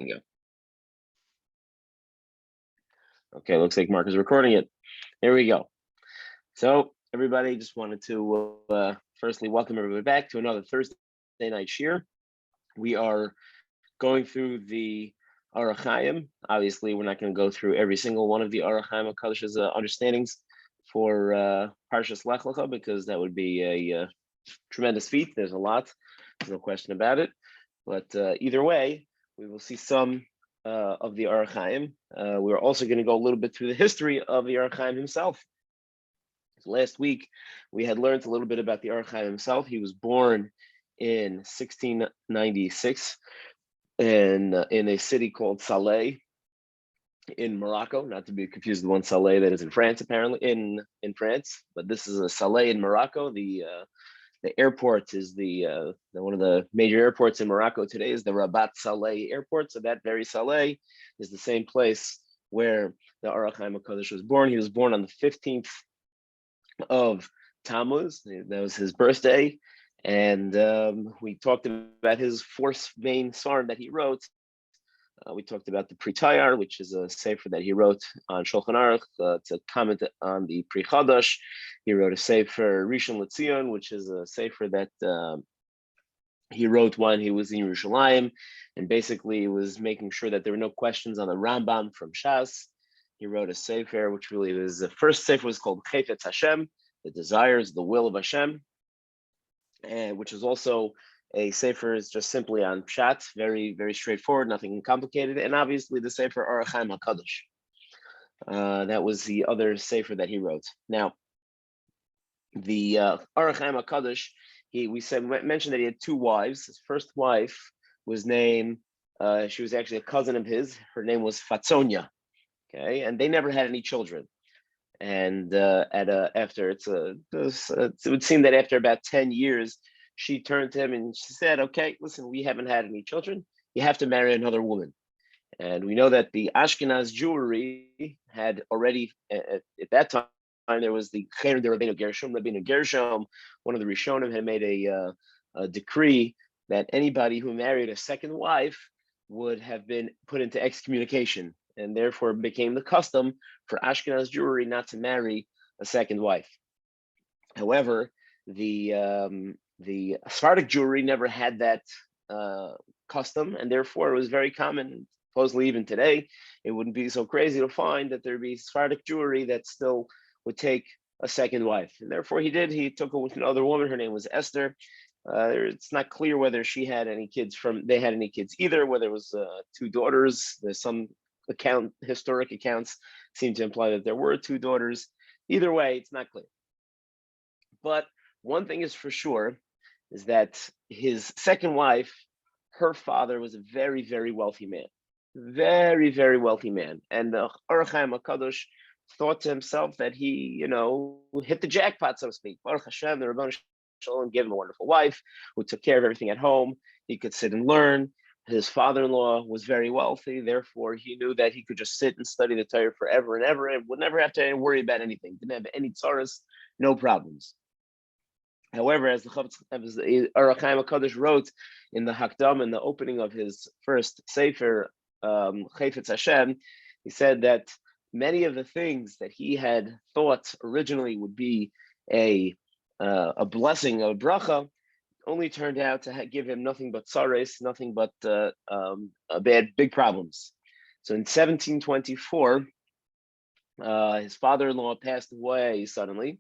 There you go. Okay, looks like Mark is recording it. There we go. So everybody, just wanted to firstly welcome everybody back to another Thursday night shir. We are going through the Orach Chaim. Obviously, we're not going to go through every single one of the Orach Chaim HaKadosh's understandings for Parshat Lecha, because that would be a tremendous feat. There's a lot, no question about it. But either way, we will see some of the Orach Chaim. We're also going to go a little bit through the history of the Orach Chaim himself. Last week, we had learned a little bit about the Orach Chaim himself. He was born in 1696 in a city called Saleh in Morocco, not to be confused with the one Saleh that is in France, apparently, in France. But this is a Saleh in Morocco. The airport is the one of the major airports in Morocco today is the Rabat Saleh airport. So that very Saleh is the same place where the Orach Chaim HaKadosh was born. He was born on the 15th of Tammuz. That was his birthday. And we talked about his four main svarim that he wrote. We talked about the Pri Tayar, which is a sefer that he wrote on Shulchan Aruch to comment on the Pri Chadash. He wrote a sefer Rishon LeZion, which is a sefer that he wrote when he was in Yerushalayim, and basically was making sure that there were no questions on the Rambam from Shas. He wrote a sefer, which really was the first sefer, was called Chayfetz Hashem, the desires, the will of Hashem, and which is also a sefer is just simply on Pshat, very, very straightforward, nothing complicated, and obviously the sefer Orach Chaim HaKadosh. That was the other sefer that he wrote. Now, the Orach Chaim HaKadosh, mentioned that he had two wives. His first wife was named, she was actually a cousin of his. Her name was Fatsonia. Okay, and they never had any children. And it would seem that after about 10 years, she turned to him and she said, "Okay, listen, we haven't had any children. You have to marry another woman." And we know that the Ashkenaz Jewry had already at that time there was the Cher de Rabbeinu Gershom. Rabbeinu Gershom, one of the Rishonim, had made a decree that anybody who married a second wife would have been put into excommunication, and therefore became the custom for Ashkenaz Jewry not to marry a second wife. However, the Sephardic Jewry never had that custom, and therefore it was very common. Supposedly, even today, it wouldn't be so crazy to find that there'd be Sephardic Jewry that still would take a second wife, and therefore he did. He took with another woman. Her name was Esther. It's not clear whether she had any kids they had any kids either. Whether it was two daughters. There's some historic accounts seem to imply that there were two daughters. Either way, it's not clear. But one thing is for sure is that his second wife, her father was a very, very wealthy man. Very, very wealthy man. And the Orach Chaim HaKadosh thought to himself that he, hit the jackpot, so to speak. Baruch Hashem, the Rebbeinu Shalom gave him a wonderful wife who took care of everything at home. He could sit and learn. His father-in-law was very wealthy, therefore he knew that he could just sit and study the Torah forever and ever, and would never have to worry about anything. Didn't have any tzaras, no problems. However, as the Orach Chaim HaKadosh wrote in the Hakdam, in the opening of his first sefer, Chayfetz Hashem, he said that many of the things that he had thought originally would be a blessing, a bracha, only turned out to give him nothing but tzares, nothing but big problems. So in 1724, his father-in-law passed away suddenly,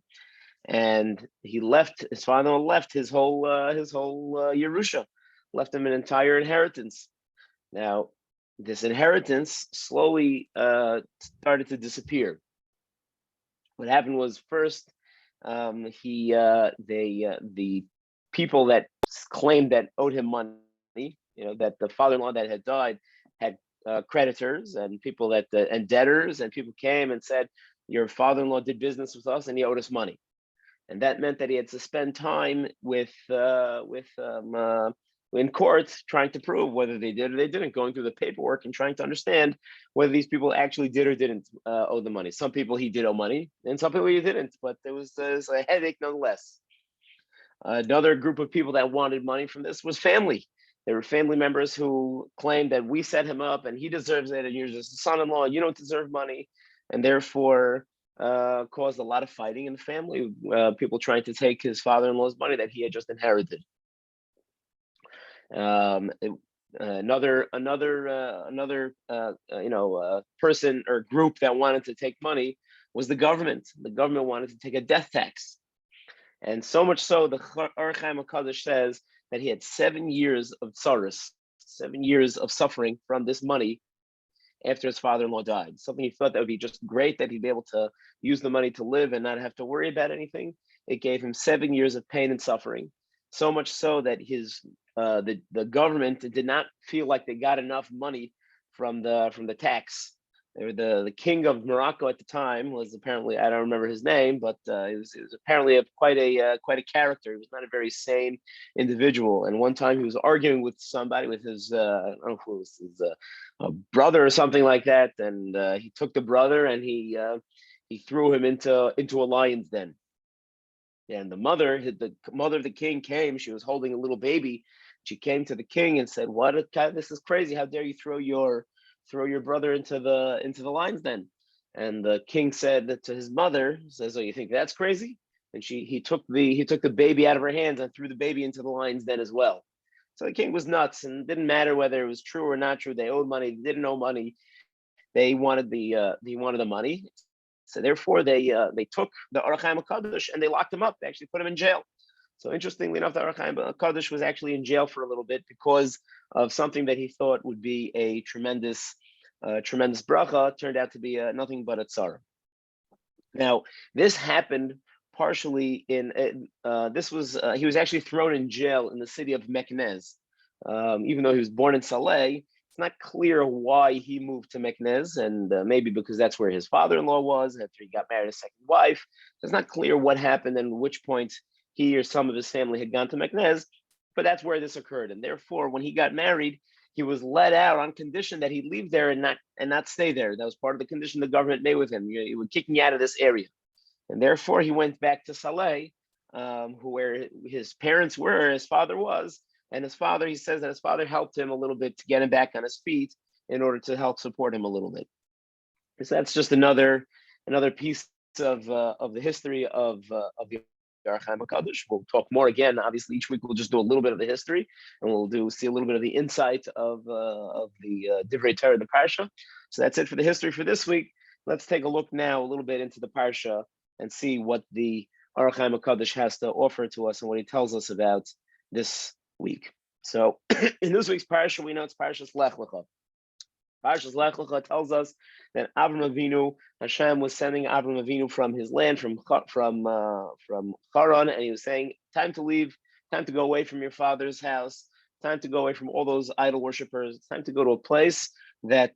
and his father-in-law left his whole Yerusha, left him an entire inheritance. Now, this inheritance slowly started to disappear. What happened was first, the people that claimed that owed him money, that the father-in-law that had died had creditors and people and debtors, and people came and said, "Your father-in-law did business with us and he owed us money," and that meant that he had to spend time in court trying to prove whether they did or they didn't, going through the paperwork and trying to understand whether these people actually did or didn't owe the money. Some people he did owe money, and some people he didn't, but there was a headache nonetheless. Another group of people that wanted money from this was family. There were family members who claimed that we set him up and he deserves it, and you're just a son-in-law, you don't deserve money, and therefore caused a lot of fighting in the family. People trying to take his father-in-law's money that he had just inherited. Another person or group that wanted to take money was the government. The government wanted to take a death tax, and so much so the Or Chaim HaKadosh says that he had 7 years of tsaros, 7 years of suffering from this money after his father-in-law died. Something he thought that would be just great, that he'd be able to use the money to live and not have to worry about anything. It gave him 7 years of pain and suffering, so much so that the government did not feel like they got enough money from the tax. The king of Morocco at the time was apparently, I don't remember his name, but it was apparently quite a character. He was not a very sane individual. And one time he was arguing with somebody, with his I don't know who it was, his brother or something like that, and he took the brother and he threw him into a lion's den. And the mother of the king came. She was holding a little baby. She came to the king and said, this is crazy. How dare you throw your brother into the lion's den?" And the king said to his mother, says, "Oh, you think that's crazy?" And he took the baby out of her hands and threw the baby into the lion's den as well. So the king was nuts, and it didn't matter whether it was true or not true. They owed money, they didn't owe money. They wanted the money. So therefore, they took the Or Chaim HaKadosh and they locked him up. They actually put him in jail. So interestingly enough, the Or Chaim HaKadosh was actually in jail for a little bit because of something that he thought would be a tremendous bracha. Turned out to be nothing but a tzara. Now, this happened partially in he was actually thrown in jail in the city of Meknez. Even though he was born in Saleh, it's not clear why he moved to Meknez, and maybe because that's where his father-in-law was after he got married a second wife. It's not clear what happened and which point he or some of his family had gone to Meknez, but that's where this occurred. And therefore, when he got married, he was let out on condition that he'd leave there and not stay there. That was part of the condition the government made with him. He would kick me out of this area. And therefore, he went back to Saleh, where his parents were, his father was. And his father, he says that his father helped him a little bit to get him back on his feet in order to help support him a little bit. So that's just another piece of the history of the Or Chaim HaKadosh. We'll talk more again. Obviously, each week we'll just do a little bit of the history, and we'll see a little bit of the insight of the Divrei Torah, the Parsha. So that's it for the history for this week. Let's take a look now a little bit into the Parsha and see what the Or Chaim HaKadosh has to offer to us and what he tells us about this week. So in this week's Parsha, we know it's Parshas Lech Lecha. Parshas Lech Lecha tells us that Avram Avinu, Hashem was sending Avram Avinu from his land, from Haran, and he was saying, "Time to leave, time to go away from your father's house, time to go away from all those idol worshippers. It's time to go to a place that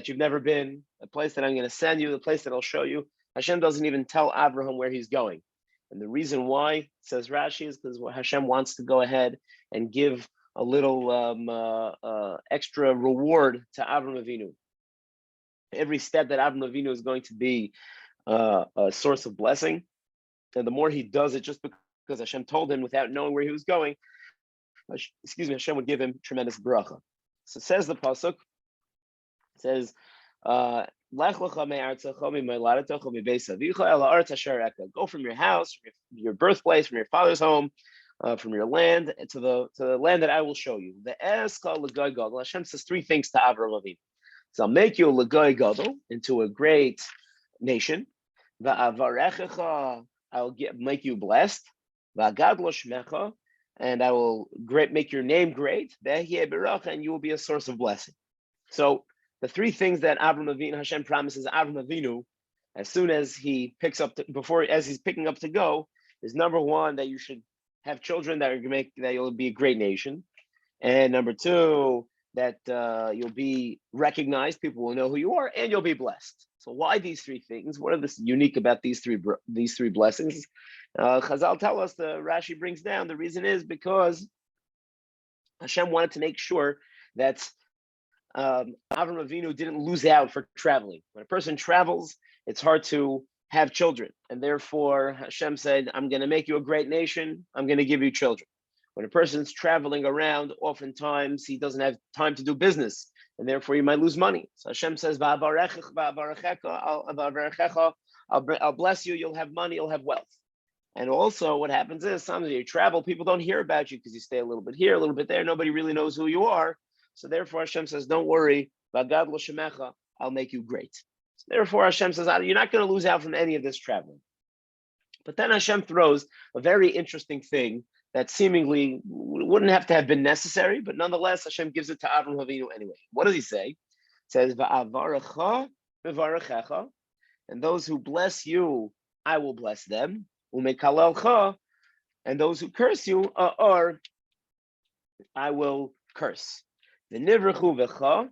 you've never been, a place that I'm going to send you, the place that I'll show you." Hashem doesn't even tell Abraham where he's going, and the reason why, says Rashi, is because Hashem wants to go ahead and give a little extra reward to Avram Avinu. Every step that Avram Avinu is going to be a source of blessing, and the more he does it, just because Hashem told him without knowing where he was going, Hashem would give him tremendous bracha. So says the pasuk, says, "Lech lecha me'artzecha mi'moladatecha mi'beis avicha el ha'aretz asher areka." Go from your house, from your birthplace, from your father's home, from your land to the land that I will show you. The Eska L'Goy Gadol. Hashem says three things to Avram Avinu. So I'll make you a L'Goy Gadol, into a great nation. Va'avarechecha, I will make you blessed. Va'gadlo shmecha, and I will make your name great. Ve'hyeh beracha, and you will be a source of blessing. So the three things that Avram Avinu, Hashem promises Avram Avinu, as soon as he picks up as he's picking up to go, is number one, that you should have children that you'll be a great nation, and number two, that you'll be recognized, people will know who you are, and you'll be blessed. So why these three things? What is unique about these three blessings? Chazal tell us, the Rashi brings down, the reason is because Hashem wanted to make sure that Avram Avinu didn't lose out for traveling. When a person travels, it's hard to have children, and therefore Hashem said, "I'm going to make you a great nation. I'm going to give you children." When a person's traveling around, oftentimes he doesn't have time to do business, and therefore he might lose money. So Hashem says, I'll bless you, you'll have money, you'll have wealth. And also what happens is sometimes you travel, people don't hear about you because you stay a little bit here, a little bit there. Nobody really knows who you are. So therefore Hashem says, don't worry, I'll make you great. So therefore Hashem says, you're not going to lose out from any of this traveling. But then Hashem throws a very interesting thing that seemingly wouldn't have to have been necessary, but nonetheless, Hashem gives it to Avraham Avinu anyway. What does he say? It says, "Va'avarecha mevarechecha," and those who bless you, I will bless them. Umekalelcha, and those who curse you, or I will curse. V'nivrechu v'cha,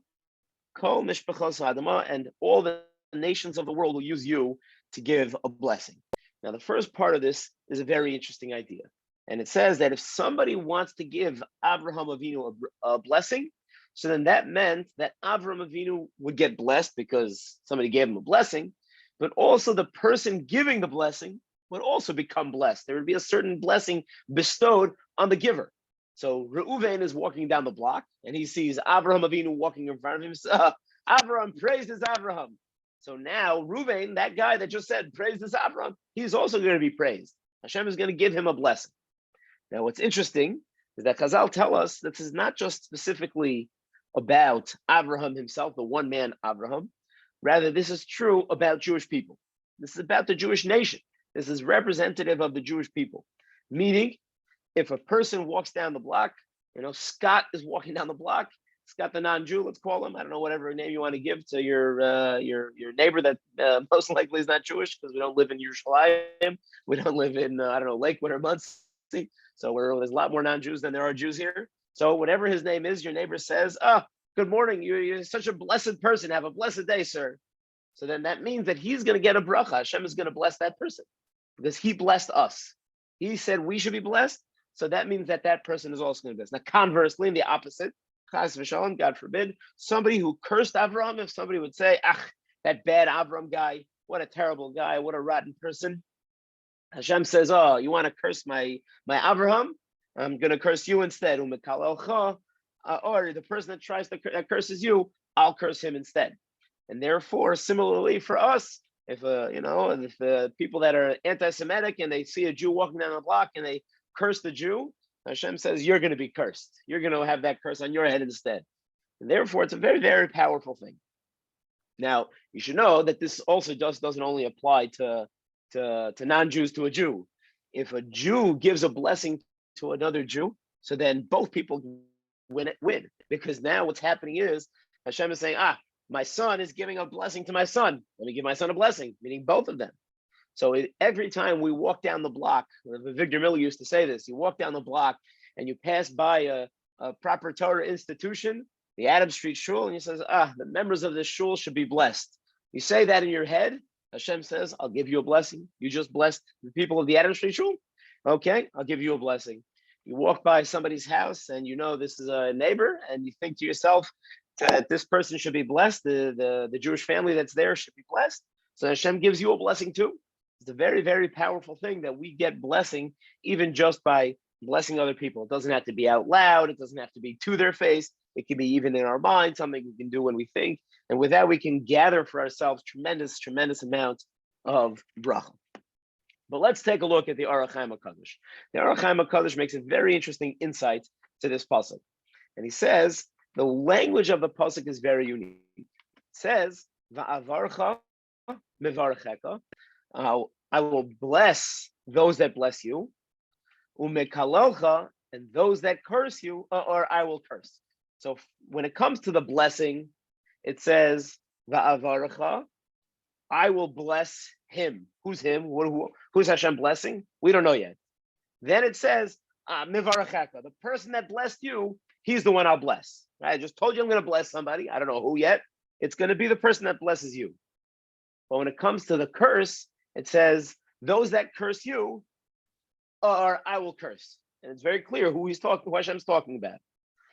kol mishpachos ha'adama, and all the nations of the world will use you to give a blessing. Now, the first part of this is a very interesting idea. And it says that if somebody wants to give Avraham Avinu a blessing, so then that meant that Avraham Avinu would get blessed because somebody gave him a blessing, but also the person giving the blessing would also become blessed. There would be a certain blessing bestowed on the giver. So Reuven is walking down the block and he sees Avraham Avinu walking in front of him. Avraham, praise is Avraham. So now Reuven, that guy that just said, praise is Avraham, he's also going to be praised. Hashem is going to give him a blessing. Now, what's interesting is that Chazal tell us that this is not just specifically about Avraham himself, the one man Avraham. Rather, this is true about Jewish people. This is about the Jewish nation. This is representative of the Jewish people. Meaning, if a person walks down the block, Scott is walking down the block, Scott the non-Jew, let's call him, I don't know, whatever name you want to give to your neighbor that most likely is not Jewish, because we don't live in Yerushalayim, we don't live in, Lakewood or Monsey. So there's a lot more non-Jews than there are Jews here. So whatever his name is, your neighbor says, good morning, you're such a blessed person, have a blessed day, sir. So then that means that he's going to get a bracha. Hashem is going to bless that person because he blessed us. He said we should be blessed. So that means that that person is also going to be blessed. Now, conversely, in the opposite, chas v'shalom, God forbid, somebody who cursed Avraham, if somebody would say, that bad Avraham guy, what a terrible guy, what a rotten person. Hashem says, you want to curse my Avraham? I'm going to curse you instead. Or the person that curses you, I'll curse him instead. And therefore, similarly for us, if people that are anti-Semitic and they see a Jew walking down the block and they curse the Jew, Hashem says, you're going to be cursed. You're going to have that curse on your head instead. And therefore, it's a very, very powerful thing. Now, you should know that this also doesn't only apply to non-Jews, to a Jew. If a Jew gives a blessing to another Jew, so then both people win. Because now what's happening is Hashem is saying, my son is giving a blessing to my son. Let me give my son a blessing, meaning both of them. So every time we walk down the block, Victor Miller used to say this, you walk down the block and you pass by a proper Torah institution, the Adams Street Shul, and he says, the members of this shul should be blessed. You say that in your head, Hashem says, I'll give you a blessing. You just blessed the people of the Adams Street Shul? Okay, I'll give you a blessing. You walk by somebody's house and you know this is a neighbor and you think to yourself that this person should be blessed, the Jewish family that's there should be blessed. So Hashem gives you a blessing too. It's a very, very powerful thing that we get blessing even just by blessing other people. It doesn't have to be out loud. It doesn't have to be to their face. It can be even in our mind, something we can do when we think. And with that, we can gather for ourselves tremendous, tremendous amounts of bracha. But let's take a look at the Orach Chaim HaKadosh. The Orach Chaim HaKadosh makes a very interesting insight to this pasuk. And he says, the language of the pasuk is very unique. It says, Va'avarcha mevarcheka, I will bless those that bless you, umekalelcha, and those that curse you, or I will curse. So when it comes to the blessing, it says, Va'avarcha, I will bless him. Who's him? Who's Hashem blessing? We don't know yet. Then it says, Mivaracheka, the person that blessed you, he's the one I'll bless. I just told you I'm going to bless somebody. I don't know who yet. It's going to be the person that blesses you. But when it comes to the curse, it says, those that curse you, or I will curse. And it's very clear who Hashem's talking about.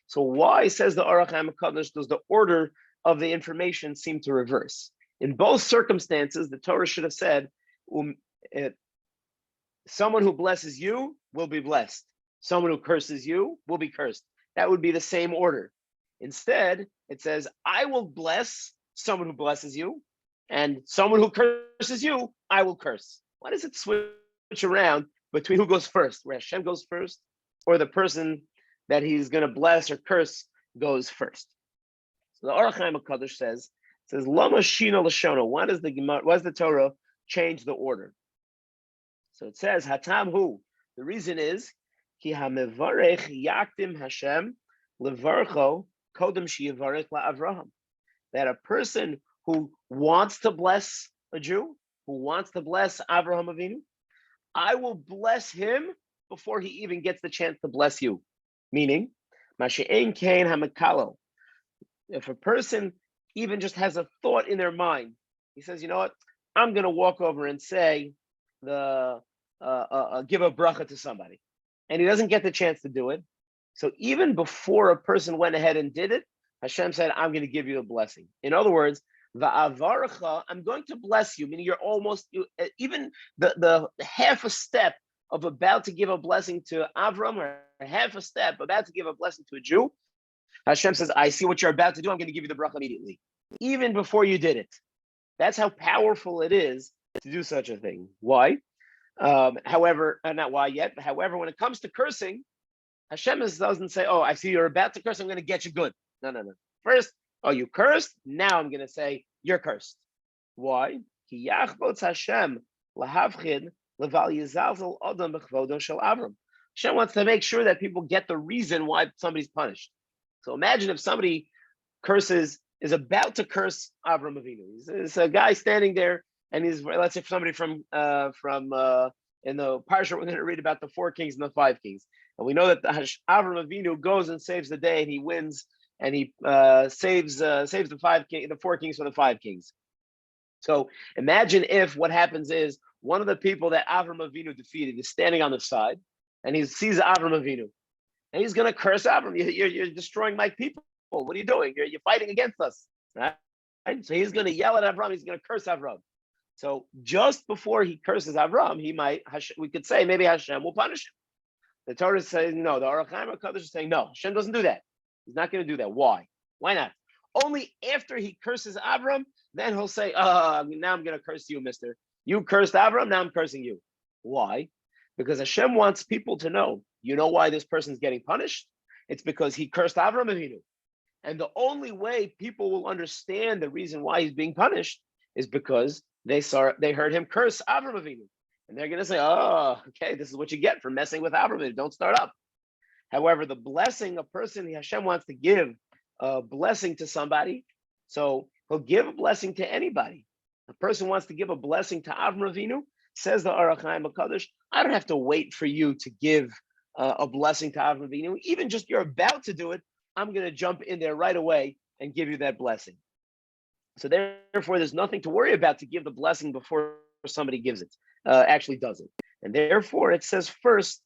So why, says the Orach Chaim HaKadosh, does the order of the information seem to reverse? In both circumstances, the Torah should have said, someone who blesses you will be blessed. Someone who curses you will be cursed. That would be the same order. Instead, it says, I will bless someone who blesses you, and someone who curses you, I will curse. Why does it switch around between who goes first, where Hashem goes first, or the person that he's going to bless or curse goes first? So the Orach Chaim HaKadosh says, Lama Shina Lashona. Why does the Torah change the order? So it says, Hatam Hu. The reason is, Ki HaMevarech Yaktim Hashem Levarcho Kodem Sheyivarech LaAvraham. That a person who wants to bless a Jew, who wants to bless Avraham Avinu, I will bless him before he even gets the chance to bless you. Meaning, Mashe'en Kain HaMekalo. If a person even just has a thought in their mind, he says, you know what, I'm going to walk over and say, give a bracha to somebody. And he doesn't get the chance to do it. So even before a person went ahead and did it, Hashem said, I'm going to give you a blessing. In other words, va'avaracha, I'm going to bless you, meaning you're almost, even the half a step of about to give a blessing to Avram, or half a step about to give a blessing to a Jew, Hashem says, I see what you're about to do. I'm going to give you the bracha immediately, even before you did it. That's how powerful it is to do such a thing. Why? However, not why yet, but however, when it comes to cursing, Hashem doesn't say, oh, I see you're about to curse, I'm going to get you good. No. First, oh, you cursed? Now I'm going to say, you're cursed. Why? Hashem wants to make sure that people get the reason why somebody's punished. So imagine if somebody is about to curse Avram Avinu. It's a guy standing there, and let's say somebody from in the Parshat, we're going to read about the 4 kings and the 5 kings. And we know that Avram Avinu goes and saves the day, and he wins, and he saves the 4 kings from the 5 kings. So imagine if what happens is one of the people that Avram Avinu defeated is standing on the side, and he sees Avram Avinu, and he's going to curse Avram. You're destroying my people. What are you doing? You're fighting against us, right? So he's going to yell at Avram. He's going to curse Avram. So just before he curses Avram, we could say maybe Hashem will punish him. The Torah says no. The Orach Chaim HaKadosh is saying no. Hashem doesn't do that. He's not going to do that. Why? Why not? Only after he curses Avram, then he'll say, now I'm going to curse you, mister. You cursed Avram, now I'm cursing you. Why? Because Hashem wants people to know, you know why this person's getting punished? It's because he cursed Avram Avinu. And the only way people will understand the reason why he's being punished is because they heard him curse Avram Avinu. And they're going to say, oh, okay, this is what you get for messing with Avram Avinu. Don't start up. However, the blessing, a person, Hashem wants to give a blessing to somebody. So he'll give a blessing to anybody. A person wants to give a blessing to Avram Avinu, says the Orach Chaim HaKadosh, I don't have to wait for you to give a blessing to Avram Avinu. Even just you're about to do it, I'm going to jump in there right away and give you that blessing. So therefore, there's nothing to worry about to give the blessing before somebody gives it, actually does it. And therefore, it says first,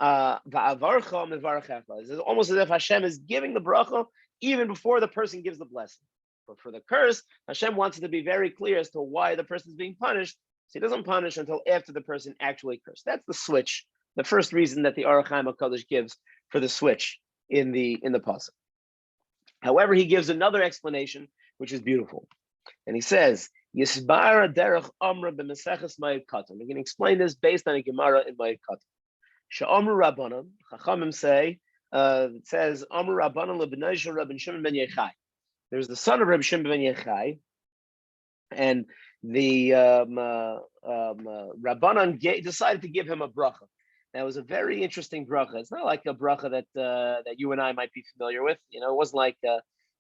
it's almost as if Hashem is giving the bracha even before the person gives the blessing. But for the curse, Hashem wants it to be very clear as to why the person is being punished. So he doesn't punish until after the person actually cursed. That's the switch. The first reason that the Orach Chaim HaKadosh gives for the switch in the pasuk. However, he gives another explanation, which is beautiful, and he says, "Yisbara derech Amra b'Maseches Ma'id Katan." We're going to explain this based on a Gemara in Ma'id Katan. She'Amru Rabbanan, Chachamim say, it says, "Amru Rabbanan leBnei Rabbi Shimon ben Yochai." There's the son of Rabbi Shimon ben Yochai, and the Rabbanan decided to give him a bracha. That was a very interesting bracha. It's not like a bracha that you and I might be familiar with. You know, it wasn't like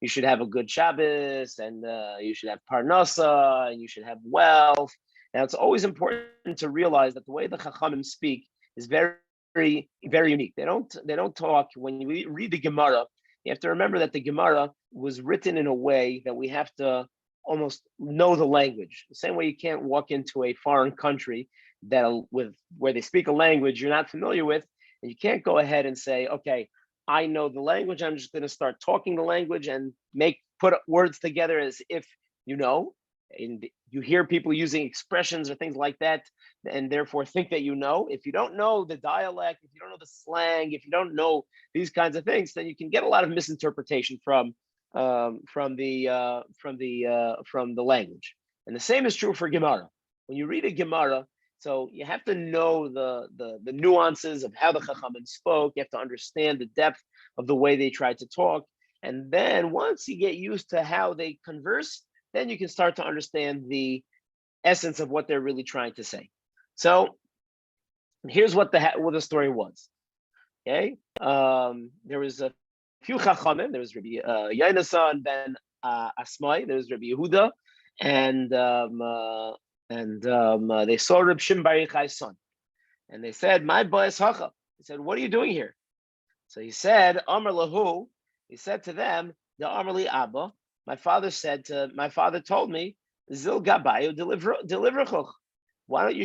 you should have a good Shabbos and you should have parnasa and you should have wealth. Now, it's always important to realize that the way the Chachamim speak is very, very, very unique. They don't talk. When you read the Gemara, you have to remember that the Gemara was written in a way that we have to almost know the language. The same way you can't walk into a foreign country where they speak a language you're not familiar with, and you can't go ahead and say, okay, I know the language, I'm just going to start talking the language and put words together as if you know. And you hear people using expressions or things like that, and therefore think that you know. If you don't know the dialect, if you don't know the slang, if you don't know these kinds of things, then you can get a lot of misinterpretation from the language. And the same is true for Gemara. When you read a Gemara, so you have to know the nuances of how the Chachamim spoke. You have to understand the depth of the way they tried to talk. And then once you get used to how they converse, then you can start to understand the essence of what they're really trying to say. So here's what the story was. Okay, there was a few Chachamim. There was Rabbi Yonasan ben Asmai. There was Rabbi Yehuda, and they saw Reb Shimon Bar Yochai's son, and they said, "My boy Hacha." He said, "What are you doing here?" So he said, "Amar lahu." He said to them, "The Amar li Abba." My father told me, "Zil gabayu deliver. Why don't you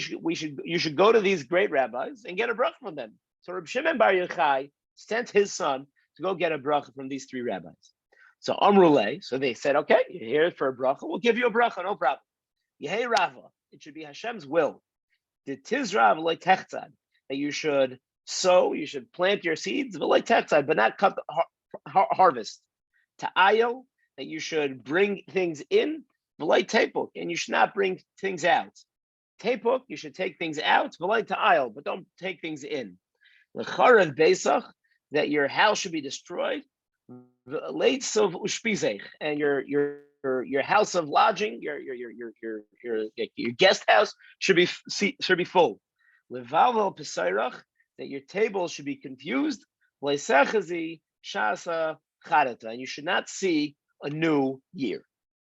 should go to these great rabbis and get a bracha from them." So Reb Shimon Bar Yochai sent his son to go get a bracha from these three rabbis. So Amruleh, so they said, "Okay, you're here for a bracha. We'll give you a bracha, no problem." Yehei Rava, it should be Hashem's will. The Tizrav Leitechtzad, that you should sow, you should plant your seeds, but not cut harvest. Ta'ayel, that you should bring things in, Tepuk, and you should not bring things out. Tepuk, you should take things out, ta'ayel, but don't take things in. L'charav Beisach, that your house should be destroyed. Leitzav Ushpizech, and your house of lodging, your guest house should be full. Levavel Pesairach, that your table should be confused. Leisechazi Shasa Charata, and you should not see a new year.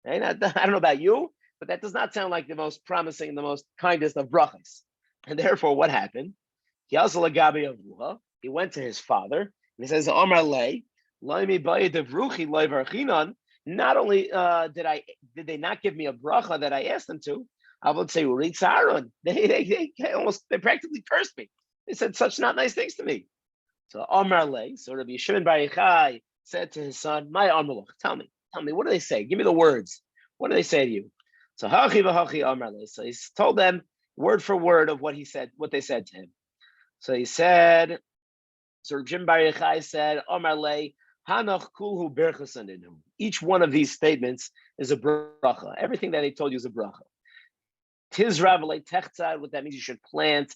Right? I don't know about you, but that does not sound like the most promising and the most kindest of brachas. And therefore, what happened? He went to his father and he says, "Omar lei, not only did they not give me a bracha that I asked them to, I would say they practically cursed me. They said such not nice things to me." So Omar lei, so Rabbi Shimon Bar Yochai said to his son, "My Amalach, tell me, what do they say? Give me the words. What do they say to you?" So Hachi v'Hachi Omar lei. So he told them word for word of what they said to him. So he said, so Rabbi Shimon Bar Yochai said, Omar lei, Hanach kulhu berchasaninu. Each one of these statements is a bracha. Everything that he told you is a bracha. Tizrav leitechtzad, what that means, you should plant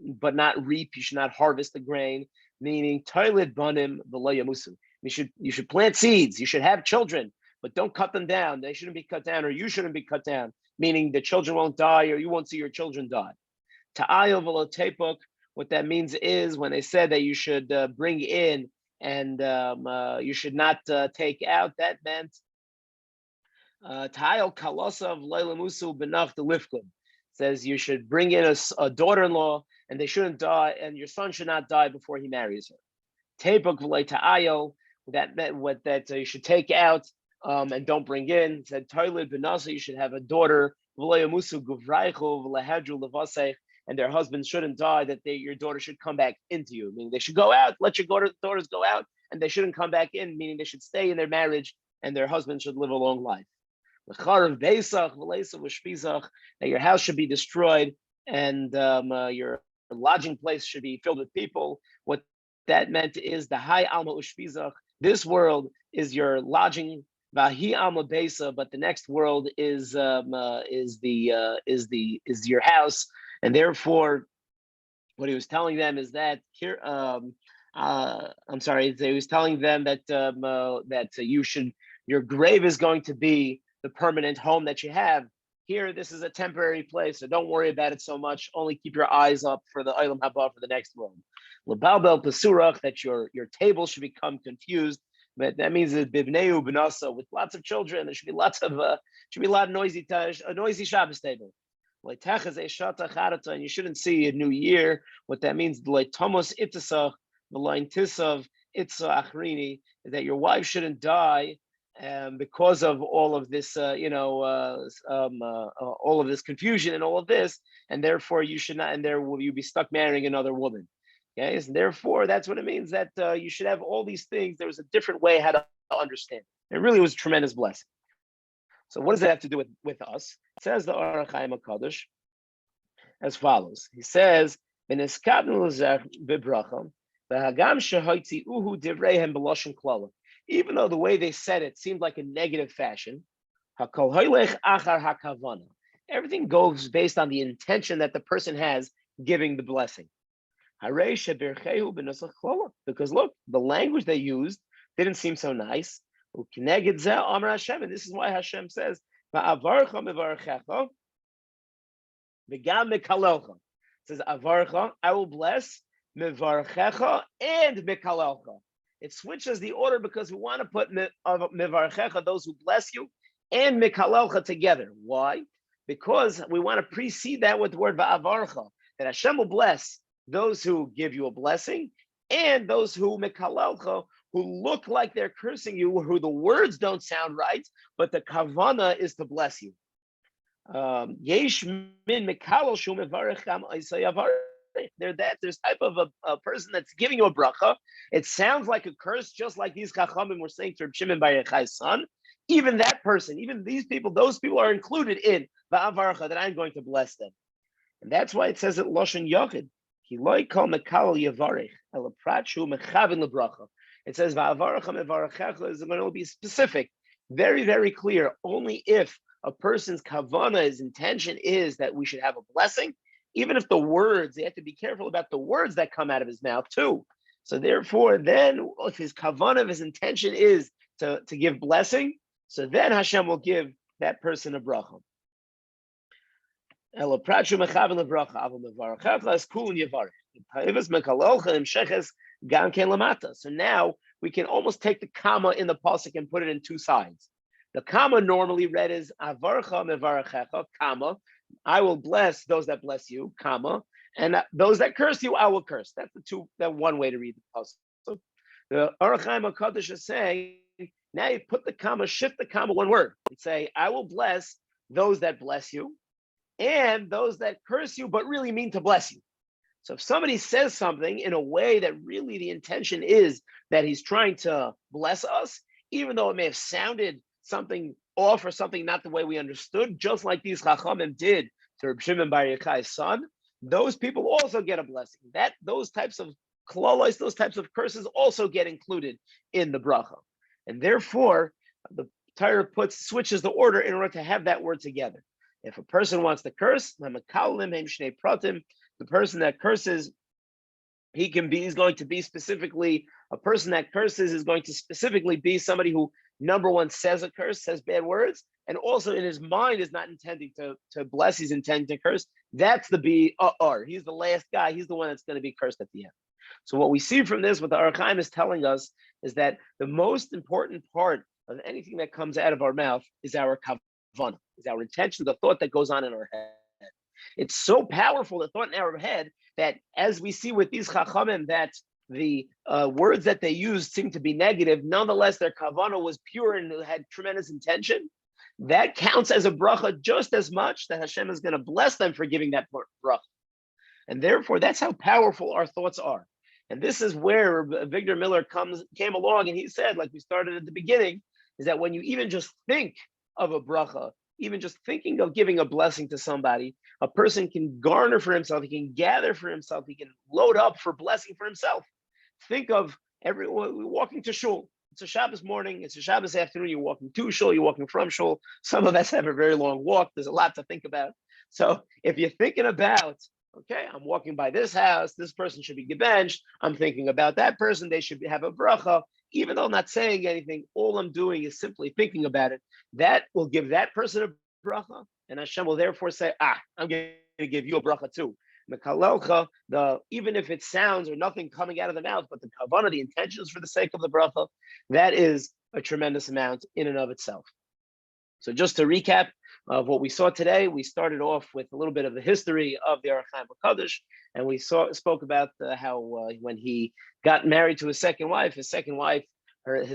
but not reap. You should not harvest the grain. Meaning toilet banim v'lo yamusu. You should plant seeds. You should have children, but don't cut them down. They shouldn't be cut down, or you shouldn't be cut down. Meaning the children won't die, or you won't see your children die. Ta'ayil v'lo tepuk. What that means is when they said that you should bring in and you should not take out, that meant ta'ayil kalosav leilamusu benach delifkum. Says you should bring in a daughter-in-law and they shouldn't die, and your son should not die before he marries her. Tepuk v'lei ta'ayil, that meant what that you should take out and don't bring in. It said toiled benasa, you should have a daughter v'lei yamusu guvraychu v'lehadru levasech, and their husbands shouldn't die, that your daughter should come back into you. Meaning they should go out, let your daughters go out, and they shouldn't come back in, meaning they should stay in their marriage, and their husbands should live a long life. That your house should be destroyed, and your lodging place should be filled with people. What that meant is the high alma ushpizach. This world is your lodging, vahi alma besa, but the next world is your house. And therefore, what he was telling them is that here, he was telling them that your grave is going to be the permanent home that you have. Here, this is a temporary place, so don't worry about it so much. Only keep your eyes up for the Olam Haba, for the next world. L'balbel pesurach, that your table should become confused. But that means that bivneu benasa, with lots of children. There should be a lot of noisy Shabbos table. And you shouldn't see a new year. What that means, that your wife shouldn't die because of all of this, all of this confusion and all of this, and therefore you should not, and there will you be stuck marrying another woman. Okay, so therefore that's what it means, that you should have all these things. There was a different way how to understand. It really was a tremendous blessing. So what does that have to do with us? Says the Orach Chaim HaKadosh as follows. He says, "V'neskadnu l'zeh b'bracha, v'hagam shehoitzi uhu divreihem b'loshen klala." Even though the way they said it seemed like a negative fashion, hakol hoylech achar hakavana. Everything goes based on the intention that the person has giving the blessing. Harei shebirchehu b'nusach klala. Because look, the language they used didn't seem so nice. U'kineged zeh amar Hashem, and this is why Hashem says, "Va'avarcha mevarechecha." V'gam mekalelcha. It says avarcha, I will bless, mevarchecha and mekalelcha. It switches the order because we want to put mevarchecha, those who bless you, and mekalelcha together. Why? Because we want to precede that with the word va'avarcha, that Hashem will bless those who give you a blessing, and those who mekalelcha, who look like they're cursing you, who the words don't sound right, but the kavana is to bless you. Yesh min mekalo shu mevarech gam isay avarech. There's type of a person that's giving you a bracha. It sounds like a curse, just like these chachamim were saying to Reb Shimon bar Yochai's son. Even that person, even these people, those people are included in va'avarecha, that I'm going to bless them. And that's why it says it loshen yochid. Ki loy kol mekalo yavarech el prat shu mechavin lebracha. It says va'avarecha mevarechecha is going to be specific, very, very clear. Only if a person's kavana, his intention is that we should have a blessing, even if the words, they have to be careful about the words that come out of his mouth too. So therefore, then if his kavana, if his intention is to give blessing, so then Hashem will give that person a bracha. So now we can almost take the comma in the pasuk and put it in two sides. The comma normally read as avarcha mevarachecha, comma, I will bless those that bless you, comma, and those that curse you, I will curse. That's that one way to read the pasuk. So the Orach Chaim HaKadosh is saying, now you put the comma, shift the comma one word, and say, I will bless those that bless you, and those that curse you, but really mean to bless you. So if somebody says something in a way that really the intention is that he's trying to bless us, even though it may have sounded something off or something not the way we understood, just like these chachamim did to Reb Shimon bar Yochai's son, those people also get a blessing. Those types of klalos, those types of curses also get included in the bracha. And therefore, the Torah switches the order in order to have that word together. If a person wants to curse, the person that curses, he's going to be specifically, a person that curses is going to specifically be somebody who, number one, says a curse, says bad words, and also in his mind is not intending to bless, he's intending to curse. That's the B-R. He's the last guy. He's the one that's going to be cursed at the end. So what we see from this, what the Orach Chaim is telling us, is that the most important part of anything that comes out of our mouth is our kavanah, is our intention, the thought that goes on in our head. It's so powerful, the thought in our head, that as we see with these chachamim, that the words that they used seem to be negative, nonetheless, their kavanah was pure and had tremendous intention. That counts as a bracha just as much, that Hashem is going to bless them for giving that bracha. And therefore, that's how powerful our thoughts are. And this is where Victor Miller came along, and he said, like we started at the beginning, is that when you even just think of a bracha, even just thinking of giving a blessing to somebody, a person can garner for himself, he can gather for himself, he can load up for blessing for himself. Think of everyone walking to shul. It's a Shabbos morning, it's a Shabbos afternoon, you're walking to shul, you're walking from shul. Some of us have a very long walk, there's a lot to think about. So if you're thinking about, okay, I'm walking by this house, this person should be gebenched, I'm thinking about that person, they should have a bracha, even though I'm not saying anything, all I'm doing is simply thinking about it. That will give that person a bracha, and Hashem will therefore say, I'm going to give you a bracha too. Mekalelcha, even if it sounds or nothing coming out of the mouth, but the kavanah, the intentions for the sake of the bracha, that is a tremendous amount in and of itself. So just to recap of what we saw today, we started off with a little bit of the history of the Orach Chaim HaKadosh, and we spoke about how when he got married to his second wife, his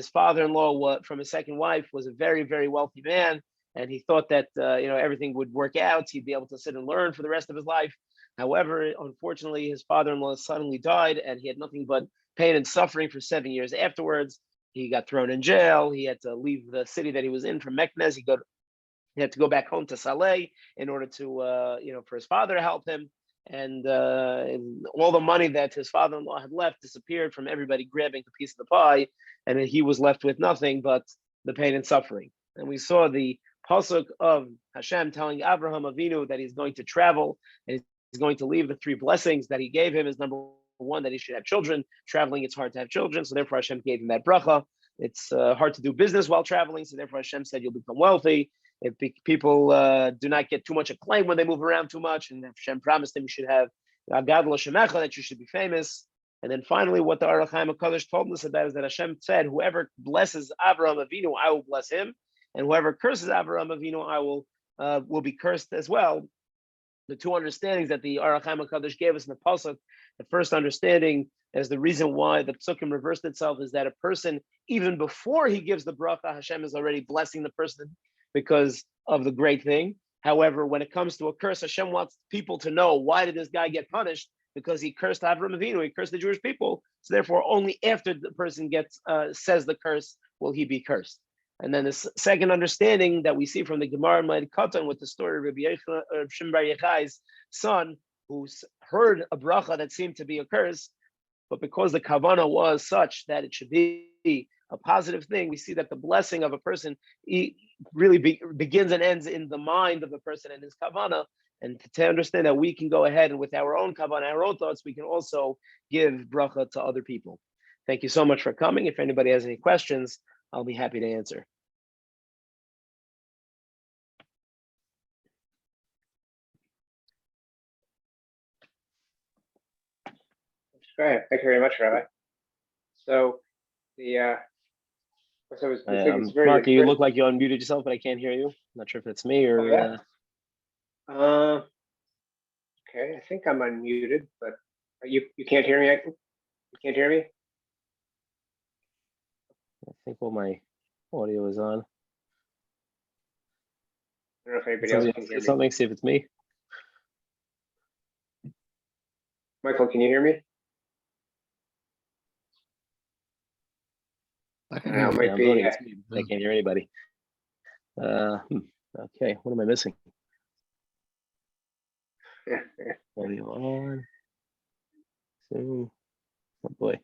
father-in-law from his second wife was a very, very wealthy man, and he thought that everything would work out. He'd be able to sit and learn for the rest of his life. However, unfortunately, his father-in-law suddenly died, and he had nothing but pain and suffering for 7 years afterwards. He got thrown in jail. He had to leave the city that he was in from Meknes. He He had to go back home to Saleh in order to, for his father to help him. And all the money that his father-in-law had left disappeared from everybody grabbing a piece of the pie, and he was left with nothing but the pain and suffering. And we saw the pasuk of Hashem telling Abraham Avinu that he's going to travel and he's going to leave. The three blessings that he gave him is number one, that he should have children. Traveling, it's hard to have children, so therefore Hashem gave him that bracha. It's hard to do business while traveling, so therefore Hashem said you'll become wealthy. If people do not get too much acclaim when they move around too much, and Hashem promised him you should have Agad L'Shemecha, that you should be famous. And then finally, what the Ar Chaim HaKadosh told us about is that Hashem said, whoever blesses Avraham Avinu, I will bless him, and whoever curses Avraham Avinu, I will be cursed as well. The two understandings that the Ar Chaim HaKadosh gave us in the Pasuk, the first understanding is the reason why the Psukim reversed itself is that a person, even before he gives the bracha, Hashem is already blessing the person because of the great thing. However, when it comes to a curse, Hashem wants people to know, why did this guy get punished? Because he cursed Avraham Avinu, he cursed the Jewish people. So therefore, only after the person says the curse will he be cursed. And then the second understanding that we see from the Gemara in Moed Katan with the story of Rabbi Shimon Bar Yochai's son, who heard a bracha that seemed to be a curse, but because the kavanah was such that it should be a positive thing, we see that the blessing of a person really begins and ends in the mind of the person and his kavanah. And to understand that we can go ahead and with our own kavanah, our own thoughts, we can also give bracha to other people. Thank you so much for coming. If anybody has any questions, I'll be happy to answer. Great. Thank you very much, Rabbi. So Mark, you look like you unmuted yourself, but I can't hear you. I'm not sure if it's me or. Okay, I think I'm unmuted, but you can't hear me. You can't hear me. I think my audio is on. I don't know if anybody else can hear me. Something. See if it's me. Michael, can you hear me? I can't hear anybody. Okay, what am I missing? Audio on. Zoom. Oh boy.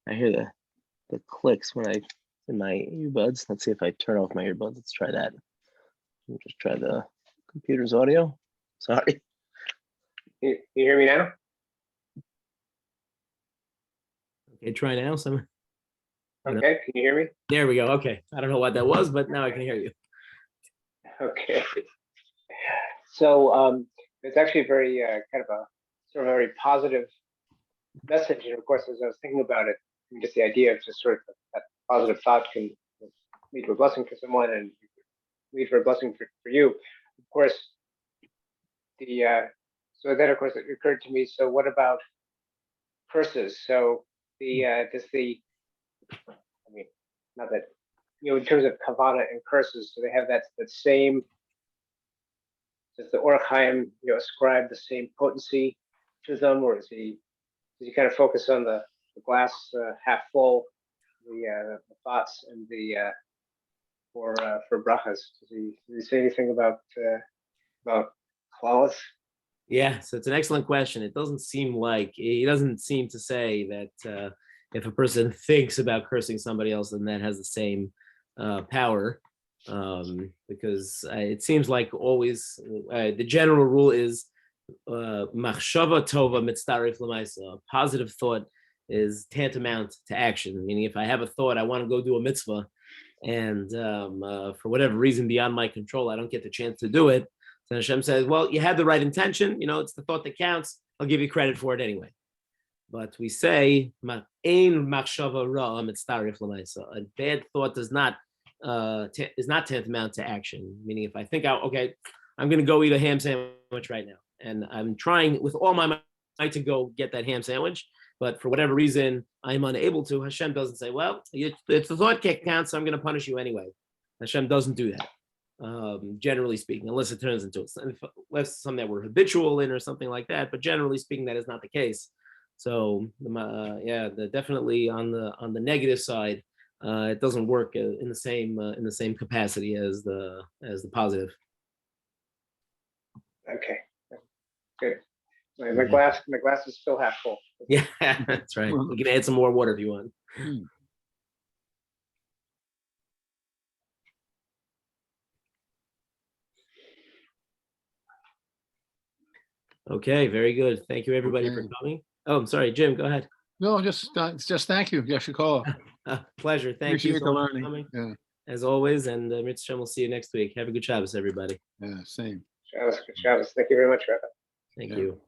I hear the clicks when in my earbuds. Let's see if I turn off my earbuds. Let's try that. Let me just try the computer's audio. Sorry. You hear me now? Okay, try now. Okay, can you hear me? There we go. Okay, I don't know what that was, but now I can hear you. Okay. So it's actually a very kind of a sort of a very positive message, and of course, as I was thinking about it, just the idea of just sort of that positive thought can lead to a blessing for someone and lead for a blessing for you. Of course, so then of course it occurred to me. So what about curses? So not that, in terms of kavanah and curses, so they have that same, does the Or Chaim, ascribe the same potency to them, or does he kind of focus on the glass half full, the thoughts and the for brachas? Does he say anything about klaus? Yeah, so it's an excellent question. It doesn't seem like he doesn't seem to say that if a person thinks about cursing somebody else, then that has the same power, because it seems like always the general rule is machshava tova mitztarif l'maisa. A positive thought is tantamount to action. Meaning, if I have a thought, I want to go do a mitzvah, and for whatever reason beyond my control, I don't get the chance to do it. So Hashem says, well, you had the right intention. It's the thought that counts. I'll give you credit for it anyway. But we say, a bad thought is not tantamount to action. Meaning, if I think, okay, I'm going to go eat a ham sandwich right now, and I'm trying with all my might to go get that ham sandwich, but for whatever reason I'm unable to, Hashem doesn't say, well, it's the thought that counts, so I'm going to punish you anyway. Hashem doesn't do that. Generally speaking, unless it turns into something that we're habitual in or something like that. But generally speaking, that is not the case. So definitely on the negative side, it doesn't work in the same capacity as the positive. Okay, good. My Mhm. glass is still half full. Yeah, that's right. You can add some more water if you want. Hmm. Okay, very good. Thank you, everybody, for Okay. coming. Oh, I'm sorry, Jim, go ahead. No, just thank you, Yeshua. Pleasure. Thank you Appreciate so the much for learning. coming, Yeah, as always. And Mitzvah, we'll see you next week. Have a good Shabbos, everybody. yeah, same. Shabbos, good Shabbos. Thank you very much, Rabbi. Thank Yeah. you.